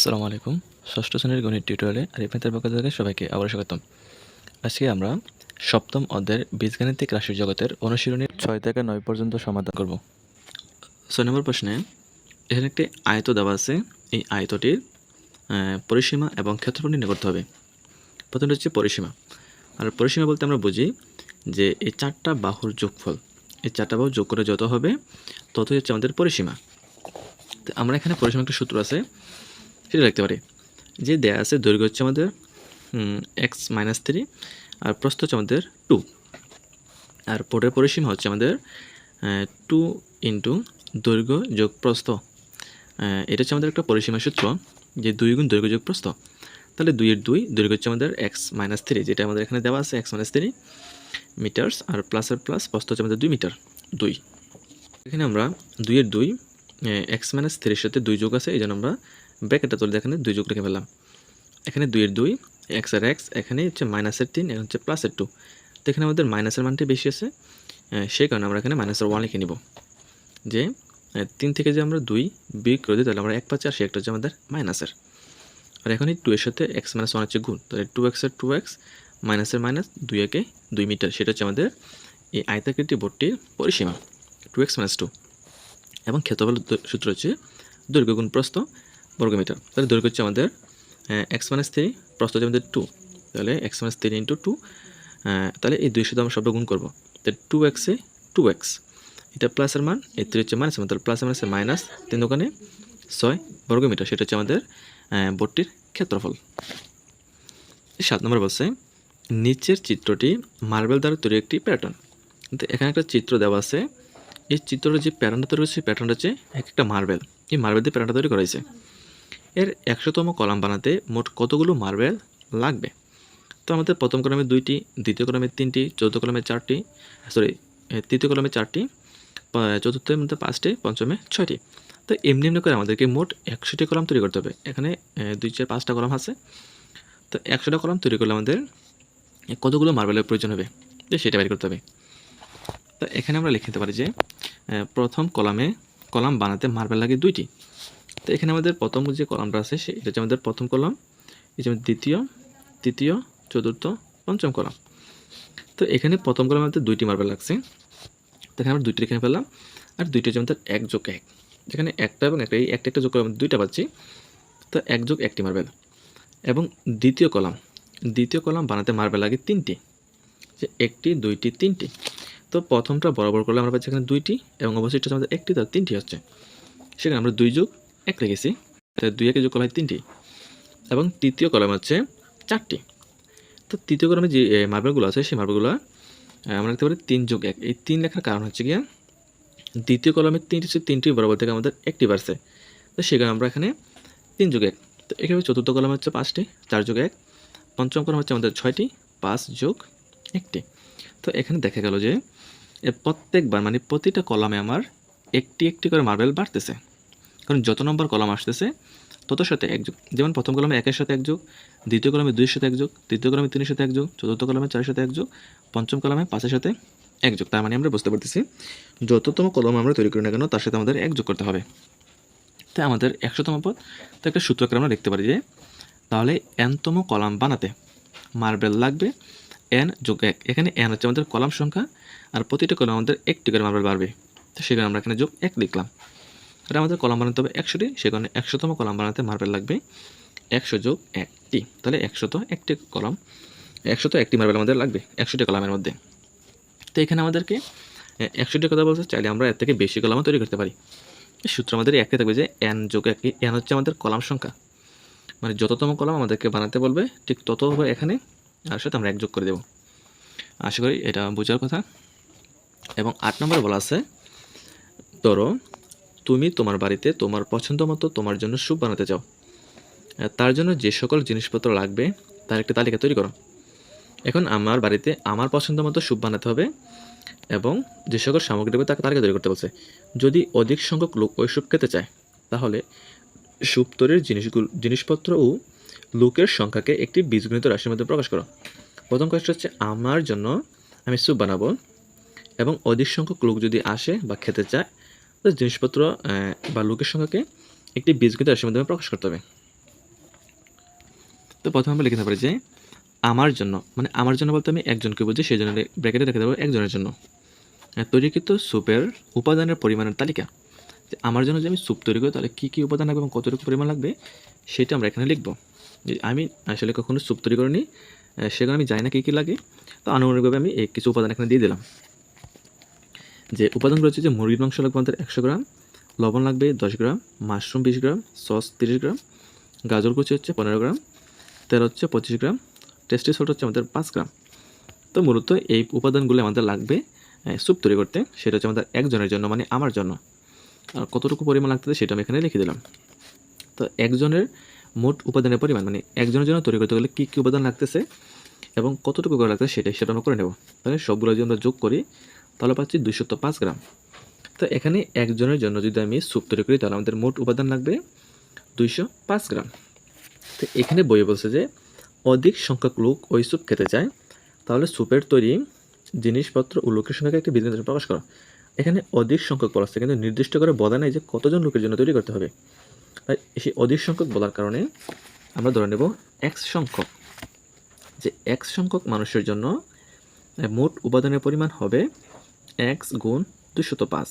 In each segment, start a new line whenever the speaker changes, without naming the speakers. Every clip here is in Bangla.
আসসালামু আলাইকুম। ষষ্ঠ শ্রেণীর গণিত টিউটোরিয়ালে আরিফমেথের পক্ষ থেকে সবাইকে আবারও স্বাগতম। আজকে আমরা সপ্তম অধ্যায়ের বীজগাণিতিক রাশির জগতের অনুশীলনী 6 থেকে 9 পর্যন্ত সমাধান করব। 6 নম্বর প্রশ্নে এখানে একটি আয়ত দেওয়া আছে। এই আয়তটির পরিসীমা এবং ক্ষেত্রফল নির্ণয় করতে হবে। প্রথমটা হচ্ছে পরিসীমা। আর পরিসীমা বলতে আমরা বুঝি যে এই 4টা বাহুর যোগফল, এই 4টা বাহু যোগ করে যত হবে ততই হচ্ছে আমাদের পরিসীমা। তো আমরা এখানে পরিসীমা একটা সূত্র আছে, সেটা লিখতে পারি। যে দেয়া আছে দৈর্ঘ্য হচ্ছে আমাদের x-3 আর প্রস্থ হচ্ছে আমাদের 2, আর পরের পরিসীমা হচ্ছে আমাদের 2 ইন্টু দৈর্ঘ্য যোগ প্রস্থ। এটা হচ্ছে আমাদের একটা পরিসীমা সূত্র, যে 2 গুণ দৈর্ঘ্য যোগ প্রস্থ। তাহলে 2 এর 2 দৈর্ঘ্য হচ্ছে আমাদের x-3, যেটা আমাদের এখানে দেওয়া আছে x-3 মিটার্স, আর প্লাসের প্লাস প্রস্থ হচ্ছে আমাদের 2 মিটার 2। এখানে আমরা 2 এর 2 x-3 সাথে 2 যোগ আছে, এই জন্য আমরা ব্র্যাকেটটা তুলে এখানে 2 যোগ রেখে ফেললাম। এখানে 2 এর 2 x আর x, এখানে হচ্ছে মাইনাসের 3, এখানে হচ্ছে প্লাসের 2। তো এখানে আমাদের মাইনাসের মানটি বেশি আছে, সেই কারণে আমরা এখানে মাইনাসের 1 লিখে নিব। যে 3 থেকে যে আমরা 2 বিয়োগ করে দিই তাহলে আমরা 1 পাচ্ছি, আর সেটা হচ্ছে আমাদের মাইনাসের। আর এখন এই 2 এর সাথে x - 1 হচ্ছে গুণ, তাহলে 2x এর 2x মাইনাসের মাইনাস 2 একে 2 মিটার, সেটা হচ্ছে আমাদের এই আয়তাকৃতি বোর্ডটির পরিসীমা 2x - 2। এবং ক্ষেত্রফল সূত্র হচ্ছে দৈর্ঘ্য গুণ প্রস্থ বর্গমিটার। তাহলে দৈর্ঘ্য হচ্ছে আমাদের x-3, প্রস্থ হচ্ছে আমাদের 2, তাহলে x-3 ইন্টু 2। তাহলে এই 2 সাথে আমরা সবটা গুণ করবো, তাহলে 2x এ 2x, এটা প্লাসের মান, এই 3 হচ্ছে মাইনাসের মান, তাহলে প্লাসের মাইনাসে মাইনাস 3 দোকানে 6 বর্গমিটার, সেটা হচ্ছে আমাদের বোর্ডটির ক্ষেত্রফল। 7 নম্বর বলছে নিচের চিত্রটি মার্বেল দ্বারা তৈরি একটি প্যাটার্ন। তো এখানে একটা চিত্র দেওয়া আছে, এই চিত্রের যে প্যাটার্নটা তৈরি হচ্ছে, প্যাটার্নটা হচ্ছে একটা মার্বেল, এই মার্বেল দিয়ে প্যাটার্নটা তৈরি করা হয়েছে। এর 100তম কলাম বানাতে মোট কতগুলো মার্বেল লাগবে? তো আমাদের প্রথম কলামে 2টি, দ্বিতীয় কলামে 3টি, চতুর্থ কলামে 4টি, তৃতীয় কলামে 4টি, চতুর্থের মধ্যে 5টি, পঞ্চমে 6টি। তো এমনি এমনি করে আমাদেরকে মোট 100টি কলাম তৈরি করতে হবে। এখানে 2, 4, 5টা কলাম আছে, তো 100টা কলাম তৈরি করলে আমাদের কতগুলো মার্বেলের প্রয়োজন হবে সেটা বের করতে হবে। তো এখানে আমরা লিখে নিতে পারি যে প্রথম কলাম বানাতে মার্বেল লাগে 2টি। তো এখানে আমাদের প্রথম যে কলামটা আছে সেটা হচ্ছে আমাদের প্রথম কলাম, এই যে দ্বিতীয়, তৃতীয়, চতুর্থ, পঞ্চম কলাম। তো এখানে প্রথম কলামে আমাদের 2টি মার্বেল লাগছে, তো এখানে আমরা 2টি এখানে পেলাম, আর 2টি হচ্ছে আমাদের 1 যোগ 1, যেখানে একটা এবং একটা, এই একটা যোগ করে আমরা 2টা পাচ্ছি, তো 1 যোগ 1টি মার্বেল। এবং দ্বিতীয় কলাম বানাতে মার্বেল লাগে 3টি, যে 1টি, 2টি, 3টি। তো প্রথমটা বরাবর করলে আমরা পাচ্ছি এখানে 2টি, এবং অবশ্যই আমাদের 1টি, তার 3টি হচ্ছে, সেখানে আমরা 2 যোগ 1 রেখেছি, তাই 2 একে যোগ করলে 3টি। এবং তৃতীয় কলাম হচ্ছে 4টি। তো তৃতীয় কলামে যে মার্বেলগুলো আছে সেই মার্বেলগুলো আমরা লিখতে পারি 3 যোগ 1। এই 3 লেখার কারণ হচ্ছে গিয়ে দ্বিতীয় কলামে 3টি, 3টি বরাবর থেকে আমাদের 1টি বাড়ছে, তো সেখানে আমরা এখানে 3 যোগ 1। তো এখানে চতুর্থ কলামে হচ্ছে 5টি, 4 যোগ 1। পঞ্চম কলাম হচ্ছে আমাদের 6টি, 5 যোগ 1টি। তো এখানে দেখা গেল যে প্রত্যেকবার মানে প্রতিটা কলামে আমার একটি করে মার্বেল বাড়তেছে, কারণ যত নম্বর কলাম আসতেছে তত সাথে 1 যোগ। যেমন প্রথম কলামে 1-এর সাথে 1 যোগ, দ্বিতীয় কলামে 2-এর সাথে 1 যোগ, তৃতীয় কলামে 3-এর সাথে 1 যোগ, চতুর্থ কলামে 4-এর সাথে 1 যোগ, পঞ্চম কলামে 5-এর সাথে 1 যোগ। তার মানে আমরা বুঝতে পারতেছি যততম কলম আমরা তৈরি করি না কেন তার সাথে আমাদের 1 যোগ করতে হবে। তাই আমাদের 100তম পদ, তো একটা সূত্র করে আমরা লিখতে পারি যে তাহলে nতম কলাম বানাতে মার্বেল লাগবে n যোগ 1। এখানে n হচ্ছে আমাদের কলাম সংখ্যা, আর প্রতিটা কলাম আমাদের 1টি করে মার্বেল বাড়বে, তো সেখানে আমরা এখানে যোগ 1 লিখলাম। আর আমাদের কলাম বানাতে হবে 100টি, সেখানে 100তম কলাম বানাতে মার্বেল লাগবে 100 যোগ 1টি, তাহলে 101টি কলাম, 101টি মার্বেল আমাদের লাগবে 100টি কলামের মধ্যে। তো এখানে আমাদেরকে 100টি কথা বলতে চাইলে আমরা এর থেকে বেশি কলামও তৈরি করতে পারি। এই সূত্র আমাদের একই থাকবে যে n যোগ 1, n হচ্ছে আমাদের কলাম সংখ্যা, মানে যততম কলাম আমাদেরকে বানাতে বলবে ঠিক তত হবে এখানে, আর সাথে আমরা 1 যোগ করে দেব। আশা করি এটা বোঝার কথা। এবং 8 নম্বরে বলা আছে ধরো তুমি তোমার বাড়িতে তোমার পছন্দ মতো তোমার জন্য স্যুপ বানাতে চাও, তার জন্য যে সকল জিনিসপত্র লাগবে তার একটা তালিকা তৈরি করো। এখন আমার বাড়িতে আমার পছন্দ মতো স্যুপ বানাতে হবে, এবং যে সকল সামগ্রী দেবে তাকে তালিকা তৈরি করতে বলছে। যদি অধিক সংখ্যক লোক ওই স্যুপ খেতে চায় তাহলে স্যুপ তৈরির জিনিসপত্র ও লোকের সংখ্যাকে একটি বীজগণিত রাশির মধ্যে প্রকাশ করো। প্রথম কাজটা হচ্ছে আমার জন্য আমি স্যুপ বানাবো, এবং অধিক সংখ্যক লোক যদি আসে বা খেতে চায় তো জিনিসপত্র বা লোকের সংখ্যাকে একটি বীজগণিত রাশির মাধ্যমে প্রকাশ করতে হবে। তো প্রথমে আমরা লিখে পারি যে আমার জন্য, মানে আমার জন্য বলতে আমি একজনকে বুঝি, সেই জন্য ব্র্যাকেটে রেখে দেবো একজনের জন্য তৈরিকৃত স্যুপের উপাদানের পরিমাণের তালিকা। যে আমার জন্য যে আমি স্যুপ তৈরি করি তাহলে কী কী উপাদান লাগবে এবং কতটুকু পরিমাণ লাগবে সেটা আমরা এখানে লিখব। যে আমি আসলে কখনো স্যুপ তৈরি করিনি, সেখানে আমি জানি না কী কী লাগে, তো আনুমানিকভাবে আমি এই কিছু উপাদান এখানে দিয়ে দিলাম। যে উপাদানগুলো হচ্ছে যে মুরগির মাংস লাগবে আমাদের 100 গ্রাম, লবণ লাগবে 10 গ্রাম, মাশরুম 20 গ্রাম, সস 30 গ্রাম, গাজর কুচি হচ্ছে 15 গ্রাম, তেল হচ্ছে 25 গ্রাম, টেস্টি সল্ট হচ্ছে আমাদের 5 গ্রাম। তো মূলত এই উপাদানগুলো আমাদের লাগবে স্যুপ তৈরি করতে। সেটা হচ্ছে আমাদের একজনের জন্য, মানে আমার জন্য। আর কতটুকু পরিমাণ লাগতেছে সেটা আমি এখানে লিখে দিলাম। তো একজনের মোট উপাদানের পরিমাণ, মানে একজনের জন্য তৈরি করতে গেলে কী কী উপাদান লাগতেছে এবং কতটুকু করে লাগতেছে সেটা আমরা করে নেব। তাহলে সবগুলো যদি আমরা যোগ করি তাহলে পাচ্ছি 205 গ্রাম। তো এখানে একজনের জন্য যদি আমি স্যুপ তৈরি করি তাহলে আমাদের মোট উপাদান লাগবে 205 গ্রাম। তো এখানে বইয়ে বলছে যে অধিক সংখ্যক লোক ওই স্যুপ খেতে চায়, তাহলে স্যুপের তৈরি জিনিসপত্র ও লোকের সংখ্যাকে একটি বিধিনির্দেশে প্রকাশ করা। এখানে অধিক সংখ্যক বলা আছে, কিন্তু নির্দিষ্ট করে বলা নেই যে কতজন লোকের জন্য তৈরি করতে হবে। তাই সেই অধিক সংখ্যক বলার কারণে আমরা ধরে নেব এক্স সংখ্যক, যে এক্স সংখ্যক মানুষের জন্য মোট উপাদানের পরিমাণ হবে এক্স গুণ 205,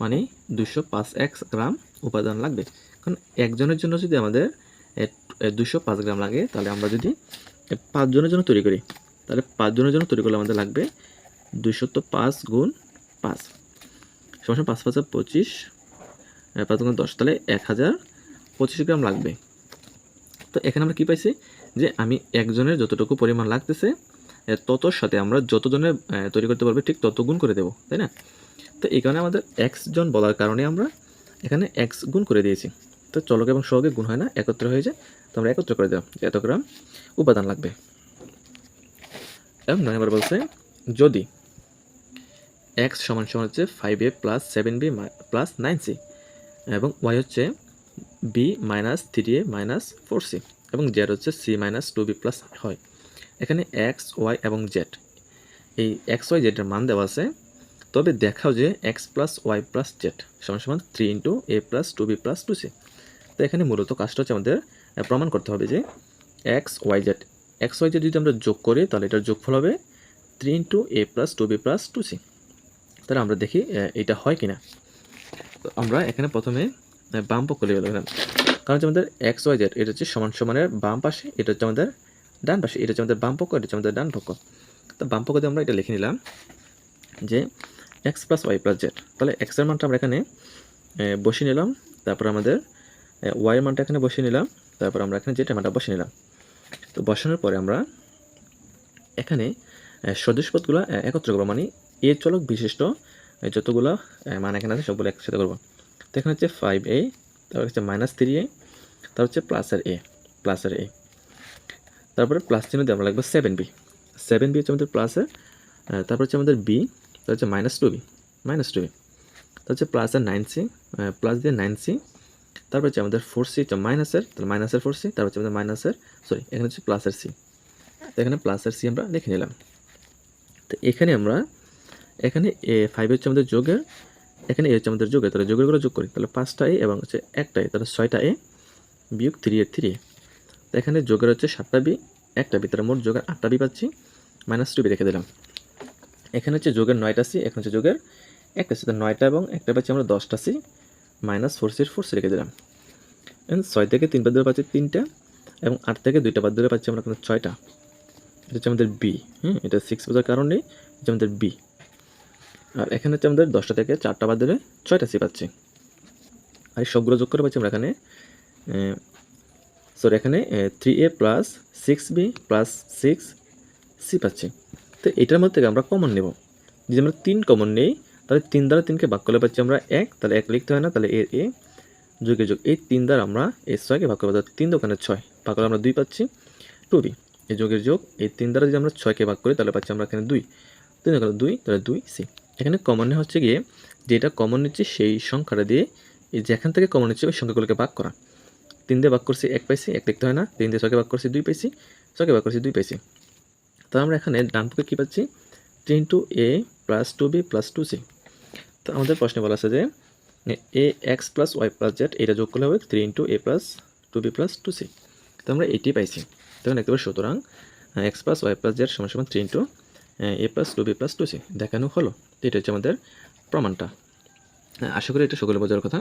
মানে 205 এক্স গ্রাম উপাদান লাগবে। কারণ একজনের জন্য যদি আমাদের 205 গ্রাম লাগে, তাহলে আমরা যদি 5 জনের জন্য তৈরি করি তাহলে 5 জনের জন্য তৈরি করলে আমাদের লাগবে 205 গুণ 5 সমান 5 5 25, 5 গুণ 10, তাহলে 1025 গ্রাম লাগবে। তো এখানে আমরা কি পাইছি যে আমি একজনের যতটুকু পরিমাণ লাগতেছে ততর সাথে আমরা যতজনের তৈরি করতে পারবে ঠিক তত গুণ করে দেব, তাই না? তো এই কারণে আমাদের এক্স জন বলার কারণে আমরা এখানে এক্স গুণ করে দিয়েছি। তো চলক এবং সহগে গুণ হয় না, একত্র হয়ে যায়। তো আমরা একত্র করে দিলাম যে এত গ্রাম উপাদান লাগবে। এবং 9 নম্বর বলছে যদি এক্স সমান সমান হচ্ছে 5a plus 7b plus 9c এবং ওয়াই হচ্ছে B minus 3a minus 4c এবং জেড হচ্ছে সি মাইনাস 2b প্লাস হয়। এখানে এক্স ওয়াই এবং জেড, এই এক্স ওয়াই জেডের মান দেওয়া আছে, তবে দেখাও যে X plus Y plus Z সমান সমান 3 ইন্টু এ প্লাস 2b প্লাস 2c। তো এখানে মূলত কাজটা হচ্ছে আমাদের প্রমাণ করতে হবে যে এক্স ওয়াই জেড যদি আমরা যোগ করি তাহলে এটার যোগফল হবে 3 ইন্টু এ প্লাস 2b প্লাস 2c। তাহলে আমরা দেখি এটা হয় কিনা। তো আমরা এখানে প্রথমে বাম পক্ষ লিখে দিলাম, কারণ হচ্ছে আমাদের এক্স ওয়াই জেড এটা হচ্ছে সমান সমানের বাম পাশে, এটা হচ্ছে আমাদের ডান পাশে, এটা হচ্ছে আমাদের বাম পক্ষ, এটা হচ্ছে আমাদের ডান পক্ষ। তো বাম পক্ষ দিয়ে আমরা এটা লিখে নিলাম যে X plus Y plus Z. তাহলে এক্সের মানটা আমরা এখানে বসিয়ে নিলাম, তারপর আমাদের ওয়াইয়ের মানটা এখানে বসিয়ে নিলাম, তারপর আমরা এখানে জেডের মানটা বসিয়ে নিলাম। তো বসানোর পরে আমরা এখানে সদস্যপদগুলো একত্র করবো, মানে এ চলক বিশিষ্ট যতগুলো মান এখানে আছে সবগুলো একসাথে করবো। তো এখানে হচ্ছে 5a, তারপর হচ্ছে মাইনাস 3a, তারপর হচ্ছে প্লাসের এ, তারপরে প্লাস চিহ্ন দিয়ে আমরা লাগবে 7b হচ্ছে আমাদের প্লাসের, তারপর হচ্ছে আমাদের বি, তারপর হচ্ছে মাইনাস 2b, তারপর হচ্ছে প্লাসের 9c, প্লাস দিয়ে 9c, তারপর হচ্ছে আমাদের 4c হচ্ছে মাইনাসের, তাহলে মাইনাসের 4c, তারপর হচ্ছে আমাদের মাইনাসের এখানে হচ্ছে প্লাসের c। তো এখানে প্লাসের c আমরা লিখে নিলাম। তো এখানে আমরা এ 5 হচ্ছে আমাদের যোগের, এখানে এ হচ্ছে আমাদের যোগের, তাহলে যোগের করে যোগ করি তাহলে 5টা এ এবং হচ্ছে একটা এ, তাহলে 6টা এ বিয়োগ 3 এর 3a। তো এখানে যোগের হচ্ছে 7টা বি, একটা বি, তাহলে মোট যোগের 8টা বি পাচ্ছি, মাইনাস 2b রেখে দিলাম। এখানে হচ্ছে যোগের 9টা সি, এখানে হচ্ছে যোগের একটা সি, 9টা এবং একটা পাচ্ছি আমরা 10টা সি, মাইনাস 4c রেখে দিলাম। 6 থেকে 3 বাদ দিলে পাচ্ছি 3টা এবং 8 থেকে 2টা বাদ দিলে পাচ্ছি আমরা কিন্তু 6টা। এটা হচ্ছে আমাদের বি, এটা 6 বোঝার কারণে হচ্ছে আমাদের বি। আর এখানে হচ্ছে আমাদের 10টা থেকে 4টা বাদ দিলে 6টা সি পাচ্ছি। আর সবগুলো যোগ করে পাচ্ছি আমরা এখানে এখানে 3a plus 6b plus 6c পাচ্ছি। তো এটার মধ্যে থেকে আমরা কমন নেব, যদি আমরা 3 কমন নেই তাহলে 3 দ্বারা 3কে ভাগ করলে পাচ্ছি আমরা 1, তাহলে 1 লিখতে হয় না, তাহলে এর এ যোগে যোগ এই 3 দ্বারা আমরা এই 6কে ভাগ করবো, 3 দোকানে 6 ভাগ করলে আমরা 2 পাচ্ছি, 2b এই যোগের যোগ এই 3 দ্বারা যদি আমরা 6কে ভাগ করি তাহলে পাচ্ছি আমরা এখানে 2, 3 দোকানে 2, তাহলে 2c। এখানে কমন হচ্ছে গিয়ে যেটা কমন নিচ্ছে সেই সংখ্যাটা দিয়ে এই যেখান থেকে কমন নিচ্ছে ওই সংখ্যাগুলোকে ভাগ করা। 3 দিয়ে ভাগ করছি 1 পাইছি, 1 লিখতে হয় না, 3 দিয়ে 6কে ভাগ করছি 2 পাইছি, 6কে ভাগ করছি 2 পাইছি। তো আমরা এখানে ডান পক্ষে কী পাচ্ছি 3 ইন্টু এ প্লাস 2b প্লাস 2c। তো আমাদের প্রশ্নে বলা আছে যে এ x plus Y plus z এটা যোগ করলে হবে 3 ইন্টু এ প্লাস 2b প্লাস 2c। তো আমরা এটি পাইছি। তখন লিখতে পারি সুতরাং X plus Y plus Z সমান সমান 3 ইন্টু এ প্লাস 2b প্লাস 2c দেখানো হলো। তো এটা হচ্ছে আমাদের প্রমাণটা। আশা করি এটা সকলে বোঝার কথা।